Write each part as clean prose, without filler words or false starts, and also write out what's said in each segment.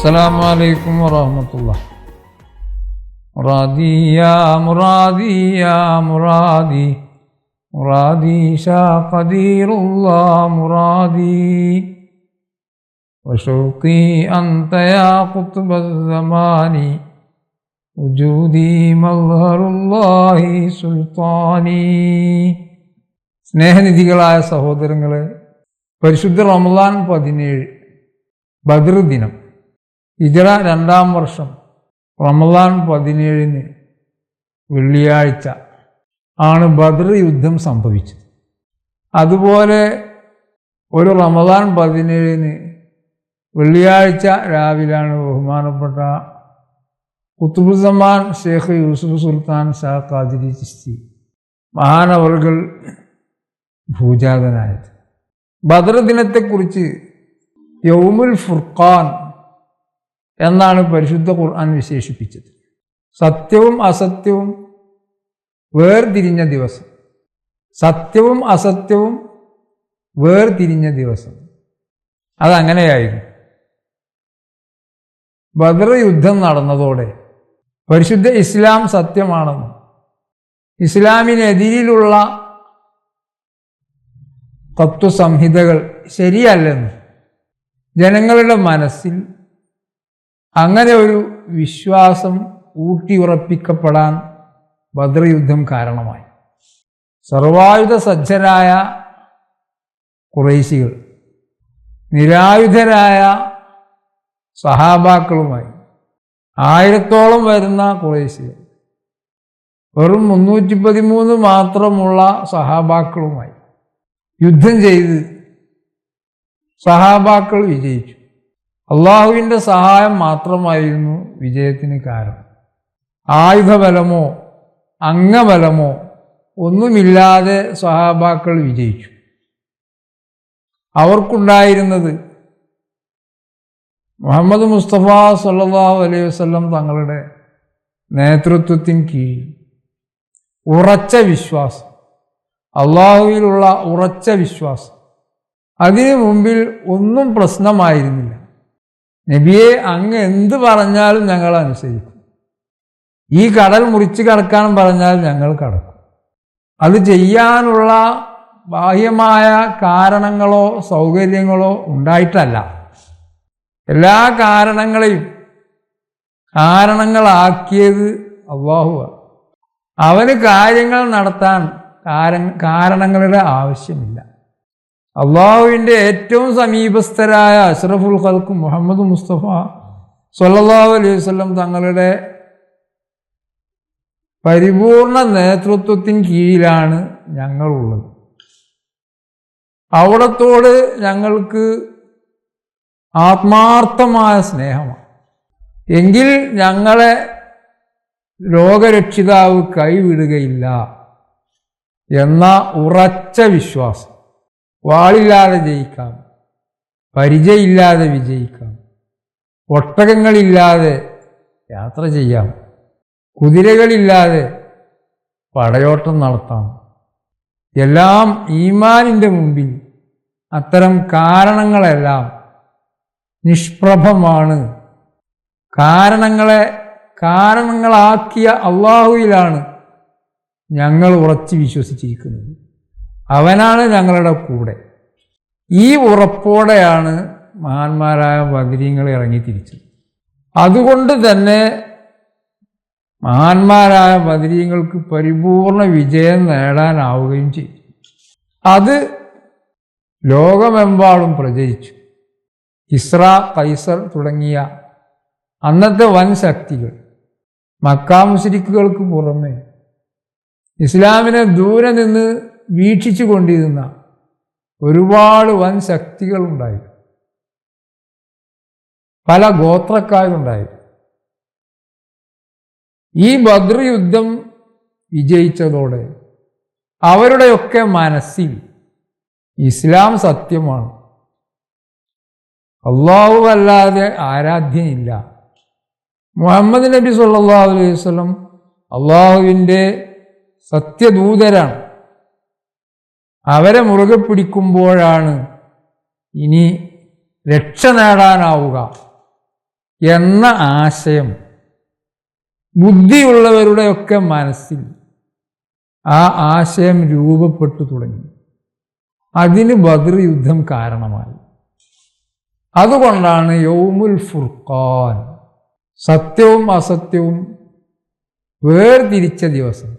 السلام عليكم ورحمة الله. مرادي يا مرادي يا مرادي مرادي شاء قدير الله مرادي وشوقي أنت يا قطب الزمان وجودي مظهر الله സുൽത്താനി. സ്നേഹനിധികളായ സഹോദരങ്ങളെ, പരിശുദ്ധ റമദാൻ 17 ബദർ ദിനം, ഹിജ്റ 2-ാം വർഷം റമദാൻ 17 വെള്ളിയാഴ്ച ആണ് ബദർ യുദ്ധം സംഭവിച്ചത്. അതുപോലെ ഒരു റമദാൻ 17 വെള്ളിയാഴ്ച രാവിലാണ് ബഹുമാനപ്പെട്ട ഖുത്ബുസ്സമാൻ ഷേഖ് യൂസുഫ് സുൽത്താൻ ഷാ ഖാദിരി ചിശ്തി മഹാനവർകൾ ഭൂജാതനായത്. ബദർ ദിനത്തെക്കുറിച്ച് യൗമുൽ ഫുർഖാൻ എന്നാണ് പരിശുദ്ധ ഖുർആൻ വിശേഷിപ്പിച്ചത്. സത്യവും അസത്യവും വേർതിരിഞ്ഞ ദിവസം, സത്യവും അസത്യവും വേർതിരിഞ്ഞ ദിവസം. അതങ്ങനെയായിരുന്നു. ബദർ യുദ്ധം നടന്നതോടെ പരിശുദ്ധ ഇസ്ലാം സത്യമാണെന്നും ഇസ്ലാമിനെതിരിലുള്ള തത്വസംഹിതകൾ ശരിയല്ലെന്നും ജനങ്ങളുടെ മനസ്സിൽ അങ്ങനെ ഒരു വിശ്വാസം ഊട്ടിയുറപ്പിക്കപ്പെടാൻ ബദർ യുദ്ധം കാരണമായി. സർവായുധ സജ്ജരായ ഖുറൈശികൾ നിരായുധരായ സഹാബാക്കളുമായി 1000-ഓളം വരുന്ന ഖുറൈശികൾ വെറും 313 മാത്രമുള്ള സഹാബാക്കളുമായി യുദ്ധം ചെയ്ത് സഹാബാക്കൾ വിജയിച്ചു. അള്ളാഹുവിൻ്റെ സഹായം മാത്രമായിരുന്നു വിജയത്തിന് കാരണം. ആയുധബലമോ അംഗബലമോ ഒന്നുമില്ലാതെ സഹാബാക്കൾ വിജയിച്ചു. അവർക്കുണ്ടായിരുന്നത് മുഹമ്മദ് മുസ്തഫ സല്ലല്ലാഹു അലൈഹി വസല്ലം തങ്ങളുടെ നേതൃത്വത്തിന് കീഴിൽ ഉറച്ച വിശ്വാസം, അള്ളാഹുവിലുള്ള ഉറച്ച വിശ്വാസം. അതിനു മുമ്പിൽ ഒന്നും പ്രശ്നമായിരുന്നില്ല. നബിയെ, അങ്ങ് എന്ത് പറഞ്ഞാലും ഞങ്ങൾ അനുസരിക്കും. ഈ കടൽ മുറിച്ച് കടക്കാൻ പറഞ്ഞാൽ ഞങ്ങൾ കടക്കും. അത് ചെയ്യാനുള്ള ബാഹ്യമായ കാരണങ്ങളോ സൗകര്യങ്ങളോ ഉണ്ടായിട്ടല്ല. എല്ലാ കാരണങ്ങളാക്കിയത് അല്ലാഹുവാണ്. അവന് കാര്യങ്ങൾ നടത്താൻ കാരണങ്ങളുടെ ആവശ്യമില്ല. അള്ളാഹുവിൻ്റെ ഏറ്റവും സമീപസ്ഥരായ അഷ്റഫുൽ ഖൽഖ് മുഹമ്മദ് മുസ്തഫ സ്വല്ലല്ലാഹു അലൈഹി വസല്ലം തങ്ങളുടെ പരിപൂർണ നേതൃത്വത്തിന് കീഴിലാണ് ഞങ്ങളുള്ളത്. അവിടത്തോട് ഞങ്ങൾക്ക് ആത്മാർത്ഥമായ സ്നേഹമാണ്. എങ്കിൽ ഞങ്ങളെ ലോകരക്ഷിതാവ് കൈവിടുകയില്ല എന്ന ഉറച്ച വിശ്വാസം. വാളില്ലാതെ ജയിക്കാം, പരിചയമില്ലാതെ വിജയിക്കാം, ഒട്ടകങ്ങളില്ലാതെ യാത്ര ചെയ്യാം, കുതിരകളില്ലാതെ പടയോട്ടം നടത്താം. എല്ലാം ഈമാനിൻ്റെ മുമ്പിൽ അത്തരം കാരണങ്ങളെല്ലാം നിഷ്പ്രഭമാണ്. കാരണങ്ങളാക്കിയ അള്ളാഹുവിലാണ് ഞങ്ങൾ ഉറച്ചു വിശ്വസിച്ചിരിക്കുന്നത്. അവനാണ് ഞങ്ങളുടെ കൂടെ. ഈ ഉറപ്പോടെയാണ് മഹാന്മാരായ ബദരീങ്ങൾ ഇറങ്ങിത്തിരിച്ചത്. അതുകൊണ്ട് തന്നെ മഹാന്മാരായ ബദരീങ്ങൾക്ക് പരിപൂർണ വിജയം നേടാനാവുകയും ചെയ്തു. അത് ലോകമെമ്പാടും പ്രചരിച്ചു. കിസ്ര, കൈസർ തുടങ്ങിയ അന്നത്തെ വൻ ശക്തികൾ മക്കാ മുശ്രിക്കുകൾക്ക് പുറമെ ഇസ്ലാമിനെ ദൂരെ നിന്ന് വീക്ഷിച്ചു കൊണ്ടിരുന്ന ഒരുപാട് വൻ ശക്തികളുണ്ടായി. പല ഗോത്രക്കാരുണ്ടായി. ഈ ബദർ യുദ്ധം വിജയിച്ചതോടെ അവരുടെയൊക്കെ മനസ്സിൽ ഇസ്ലാം സത്യമാണ്, അല്ലാഹു അല്ലാതെ ആരാധ്യനില്ല, മുഹമ്മദ് നബി സല്ലല്ലാഹു അലൈഹി വസല്ലം അള്ളാഹുവിൻ്റെ സത്യദൂതരാണ്, അവരെ മുറുകെ പിടിക്കുമ്പോഴാണ് ഇനി രക്ഷ നേടാനാവുക എന്ന ആശയം ബുദ്ധിയുള്ളവരുടെയൊക്കെ മനസ്സിൽ ആ ആശയം രൂപപ്പെട്ടു തുടങ്ങി. അതിന് ബദർ യുദ്ധം കാരണമായി. അതുകൊണ്ടാണ് യൗമുൽ ഫുർഖാൻ, സത്യവും അസത്യവും വേർതിരിച്ച ദിവസം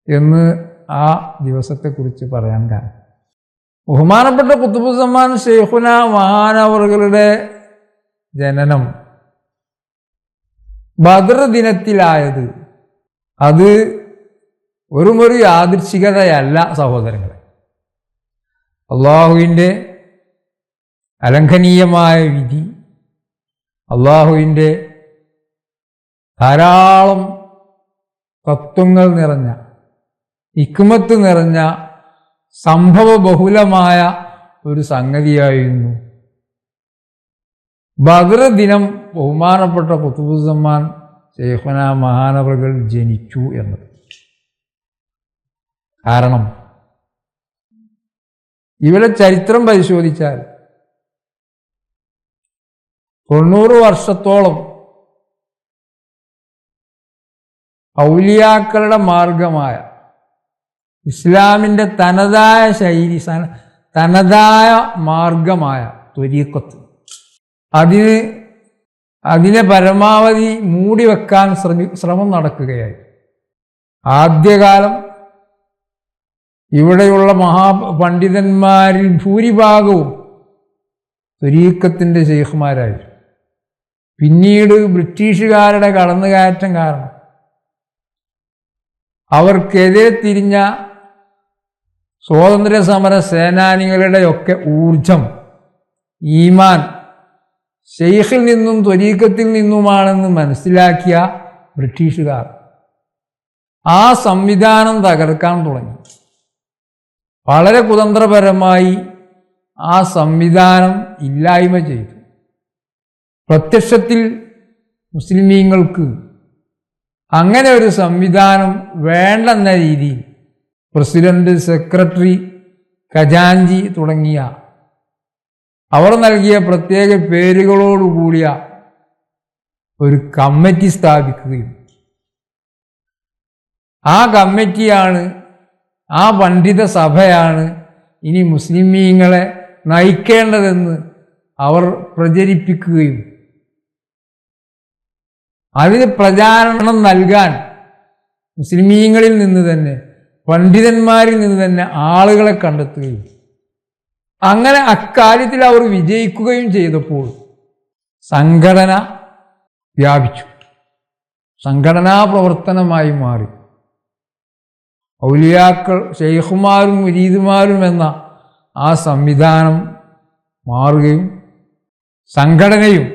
എന്ന് ആ ദിവസത്തെക്കുറിച്ച് പറയാൻ കാരണം. ബഹുമാനപ്പെട്ട ഖുത്ബുസ്സമാൻ ശൈഖുന മഹാനവറുകളുടെ ജനനം ബദർ ദിനത്തിലായത് അത് ഒരു യാദൃച്ഛികതയല്ല സഹോദരങ്ങളെ. അള്ളാഹുവിൻ്റെ അലംഘനീയമായ വിധി, അള്ളാഹുവിൻ്റെ ധാരാളം തത്വങ്ങൾ നിറഞ്ഞ, ഹിക്മത്ത് നിറഞ്ഞ, സംഭവ ബഹുലമായ ഒരു സംഗതിയായിരുന്നു ബദർ ദിനം ബഹുമാനപ്പെട്ട ഖുത്ബുസ്സമാൻ ശൈഖുന മഹാനവറുകൾ ജനിച്ചു എന്നത്. കാരണം ഇവിടെ ചരിത്രം പരിശോധിച്ചാൽ 90 വർഷത്തോളം ഔലിയാക്കളുടെ മാർഗമായ ഇസ്ലാമിൻ്റെ തനതായ ശൈലി, തനതായ മാർഗമായ ത്വരീഖത്ത്, അതിനെ പരമാവധി മൂടിവെക്കാൻ ശ്രമം നടക്കുകയായി. ആദ്യകാലം ഇവിടെയുള്ള മഹാപണ്ഡിതന്മാരിൽ ഭൂരിഭാഗവും ത്വരീഖത്തിൻ്റെ ശൈഖുമാരായിരുന്നു. പിന്നീട് ബ്രിട്ടീഷുകാരുടെ കടന്നുകയറ്റം കാരണം അവർക്കെതിരെ തിരിഞ്ഞ സ്വാതന്ത്ര്യ സമര സേനാനികളുടെയൊക്കെ ഊർജം, ഈമാൻ ശൈഖിൽ നിന്നും ത്വരീഖത്തിൽ നിന്നുമാണെന്ന് മനസ്സിലാക്കിയ ബ്രിട്ടീഷുകാർ ആ സംവിധാനം തകർക്കാൻ തുടങ്ങി. വളരെ കുതന്ത്രപരമായി ആ സംവിധാനം ഇല്ലായ്മ ചെയ്തു. പ്രത്യക്ഷത്തിൽ മുസ്ലിമീങ്ങൾക്ക് അങ്ങനെ ഒരു സംവിധാനം വേണ്ടെന്ന രീതിയിൽ പ്രസിഡന്റ്, സെക്രട്ടറി, ഖജാൻജി തുടങ്ങിയ അവർ നൽകിയ പ്രത്യേക പേരുകളോടുകൂടിയ ഒരു കമ്മിറ്റി സ്ഥാപിക്കുകയും ആ കമ്മിറ്റിയാണ്, ആ പണ്ഡിത സഭയാണ് ഇനി മുസ്ലിമീങ്ങളെ നയിക്കേണ്ടതെന്ന് അവർ പ്രചരിപ്പിക്കുകയും അതിന് പ്രചാരണം നൽകാൻ മുസ്ലിമീങ്ങളിൽ നിന്ന് തന്നെ, പണ്ഡിതന്മാരിൽ നിന്ന് തന്നെ ആളുകളെ കണ്ടെത്തുകയും അങ്ങനെ അക്കാര്യത്തിൽ അവർ വിജയിക്കുകയും ചെയ്തപ്പോൾ സംഘടന വ്യാപിച്ചു, സംഘടനാ പ്രവർത്തനമായി മാറി. ഔലിയാക്കൾ, ശൈഖുമാരും മുരീദുമാരും എന്ന ആ സംവിധാനം മാറുകയും സംഘടനയും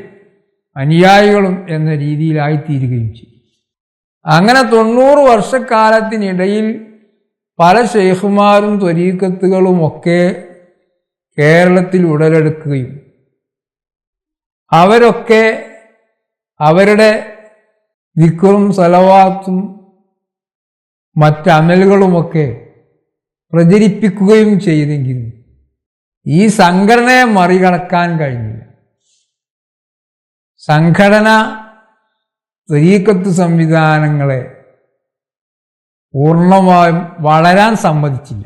അനുയായികളും എന്ന രീതിയിലായിത്തീരുകയും ചെയ്യും. അങ്ങനെ 90 വർഷക്കാലത്തിനിടയിൽ പല ശൈഖുമാരും ത്വരീഖത്തുകളുമൊക്കെ കേരളത്തിൽ ഉടലെടുക്കുകയും അവരൊക്കെ അവരുടെ ദിക്റും സലവാത്തും മറ്റമലുകളുമൊക്കെ പ്രചരിപ്പിക്കുകയും ചെയ്തെങ്കിലും ഈ സംഘടനയെ മറികടക്കാൻ കഴിഞ്ഞില്ല. സംഘടന ത്വരീഖത്ത് സംവിധാനങ്ങളെ പൂർണ്ണമായും വളരാൻ സമ്മതിച്ചില്ല.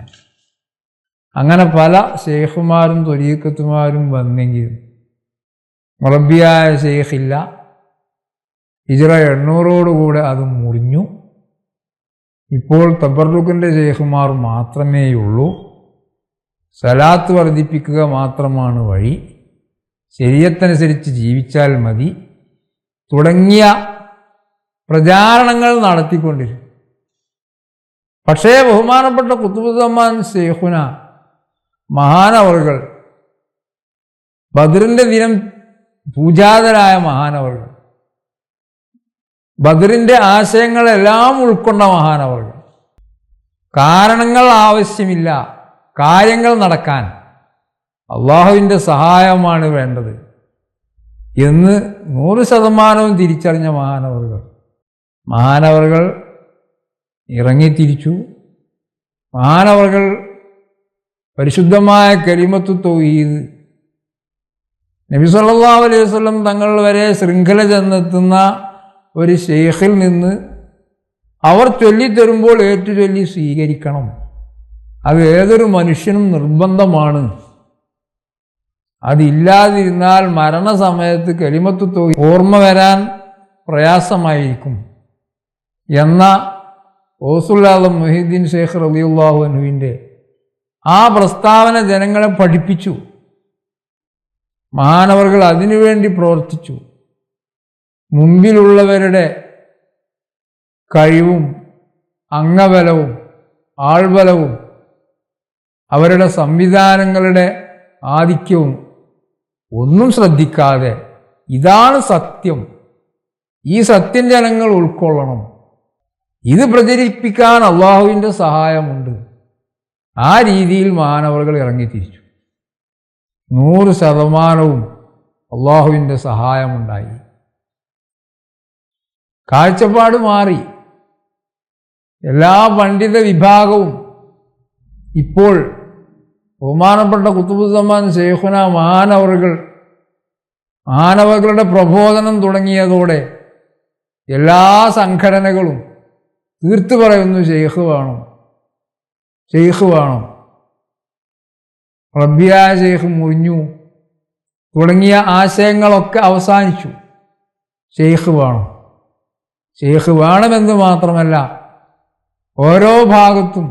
അങ്ങനെ പല ശൈഖുമാരും ത്വരീഖത്തുമാരും വന്നെങ്കിലും മുറബിയായ ശൈഖില്ല. ഹിജ്റ 800 അത് മുറിഞ്ഞു. ഇപ്പോൾ തബറുക്കിൻ്റെ ശൈഖുമാർ മാത്രമേയുള്ളൂ. സലാത്ത് വർദ്ധിപ്പിക്കുക മാത്രമാണ് വഴി, ശരീഅത്തനുസരിച്ച് ജീവിച്ചാൽ മതി തുടങ്ങിയ പ്രചാരണങ്ങൾ നടത്തിക്കൊണ്ടിരുന്നു. പക്ഷേ ബഹുമാനപ്പെട്ട ഖുത്ബുസ്സമാൻ ശൈഖുന മഹാനവറുകൾ, ബദറിൻ്റെ ദിനം പൂജാതരായ മഹാനവറുകൾ, ബദറിൻ്റെ ആശയങ്ങളെല്ലാം ഉൾക്കൊണ്ട മഹാനവറുകൾ, കാരണങ്ങൾ ആവശ്യമില്ല, കാര്യങ്ങൾ നടക്കാൻ അള്ളാഹുവിൻ്റെ സഹായമാണ് വേണ്ടത് എന്ന് 100% തിരിച്ചറിഞ്ഞ മഹാനവറുകൾ ഇറങ്ങിത്തിരിച്ചു. മഹാനവറുകൾ പരിശുദ്ധമായ കലിമത്തു തൗഹീദ് നബി സല്ലല്ലാഹു അലൈഹി വസല്ലം തങ്ങൾ വരെ ശൃംഖല ചെന്നെത്തുന്ന ഒരു ശൈഖിൽ നിന്ന് അവർ ചൊല്ലിത്തരുമ്പോൾ ഏറ്റുചൊല്ലി സ്വീകരിക്കണം. അത് ഏതൊരു മനുഷ്യനും നിർബന്ധമാണ്. അതില്ലാതിരുന്നാൽ മരണസമയത്ത് കലിമത്തു തൗഹീദ് ഓർമ്മ വരാൻ പ്രയാസമായിരിക്കും എന്ന ഗൗസുൽ ആദം മുഹീദ്ദീൻ ശൈഖ് റളിയല്ലാഹു അൻഹുവിൻ്റെ ആ പ്രസ്താവന ജനങ്ങളെ പഠിപ്പിച്ചു. മഹാനവർകൾ അതിനുവേണ്ടി പ്രവർത്തിച്ചു. മുമ്പിലുള്ളവരുടെ കഴിവും അംഗബലവും ആൾബലവും അവരുടെ സംവിധാനങ്ങളുടെ ആധിക്യവും ഒന്നും ശ്രദ്ധിക്കാതെ ഇതാണ് സത്യം, ഈ സത്യം ജനങ്ങൾ ഉൾക്കൊള്ളണം, ഇത് പ്രചരിപ്പിക്കാൻ അള്ളാഹുവിൻ്റെ സഹായമുണ്ട്, ആ രീതിയിൽ മാനവകൾ ഇറങ്ങിത്തിരിച്ചു. 100% അള്ളാഹുവിൻ്റെ സഹായമുണ്ടായി. കാഴ്ചപ്പാട് മാറി. എല്ലാ പണ്ഡിത വിഭാഗവും ഇപ്പോൾ ബഹുമാനപ്പെട്ട ഖുതുബുസ്സമാൻ ശൈഖുന മാനവകളുടെ പ്രബോധനം തുടങ്ങിയതോടെ എല്ലാ സംഘടനകളും തീർത്തു പറയുന്നു ശൈഖ് വേണം, റബ്ബിയായ ശൈഖ് മുറിഞ്ഞു തുടങ്ങിയ ആശയങ്ങളൊക്കെ അവസാനിച്ചു. ശൈഖ് വേണമെന്ന് മാത്രമല്ല, ഓരോ ഭാഗത്തും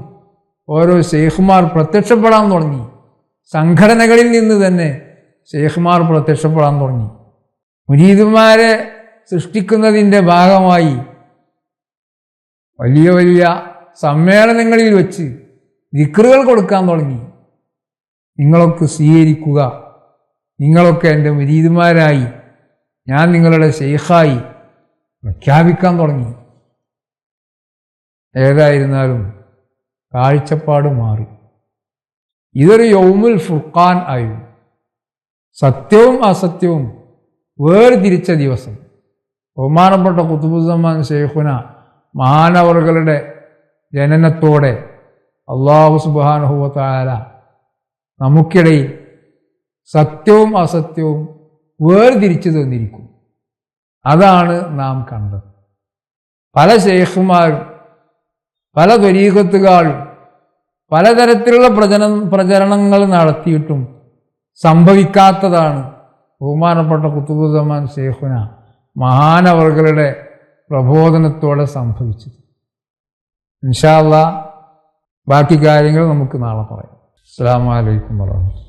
ഓരോ ശൈഖുമാർ പ്രത്യക്ഷപ്പെടാൻ തുടങ്ങി. സംഘടനകളിൽ നിന്ന് തന്നെ ശൈഖുമാർ പ്രത്യക്ഷപ്പെടാൻ തുടങ്ങി. മുരീദുമാരെ സൃഷ്ടിക്കുന്നതിൻ്റെ ഭാഗമായി വലിയ വലിയ സമ്മേളനങ്ങളിൽ വെച്ച് ദിക്റുകൾ കൊടുക്കാൻ തുടങ്ങി. നിങ്ങളൊക്കെ സ്വീകരിക്കുക, നിങ്ങളൊക്കെ എൻ്റെ മുരീദുമാരായി, ഞാൻ നിങ്ങളുടെ ശൈഖായി പ്രഖ്യാപിക്കാൻ തുടങ്ങി. ഏതായിരുന്നാലും കാഴ്ചപ്പാട് മാറി. ഇതൊരു യൗമുൽ ഫുർഖാൻ ആയി. സത്യവും അസത്യവും വേർതിരിച്ച ദിവസം. ബഹുമാനപ്പെട്ട ഖുതുബുസ്സമാൻ ശൈഖുന മഹാനവറുകളുടെ ജനനത്തോടെ അല്ലാഹു സുബ്ഹാനഹു വ തആല നമുക്കിടയിൽ സത്യവും അസത്യവും വേർതിരിച്ചു തന്നിരിക്കും. അതാണ് നാം കണ്ടത്. പല ശൈഖുമാരും പല ത്വരീഖത്തുകാരും പലതരത്തിലുള്ള പ്രചരണങ്ങൾ നടത്തിയിട്ടും സംഭവിക്കാത്തതാണ് ബഹുമാനപ്പെട്ട ഖുതുബുസ്സമാൻ ശൈഖുന മഹാനവറുകളുടെ പ്രബോധനത്തോടെ സംഭവിച്ചത്. ഇൻഷാ അല്ലാഹ് ബാക്കി കാര്യങ്ങൾ നമുക്ക് നാളെ പറയാം. അസ്സലാമു അലൈക്കും വറഹ്മത്തുള്ളാഹി.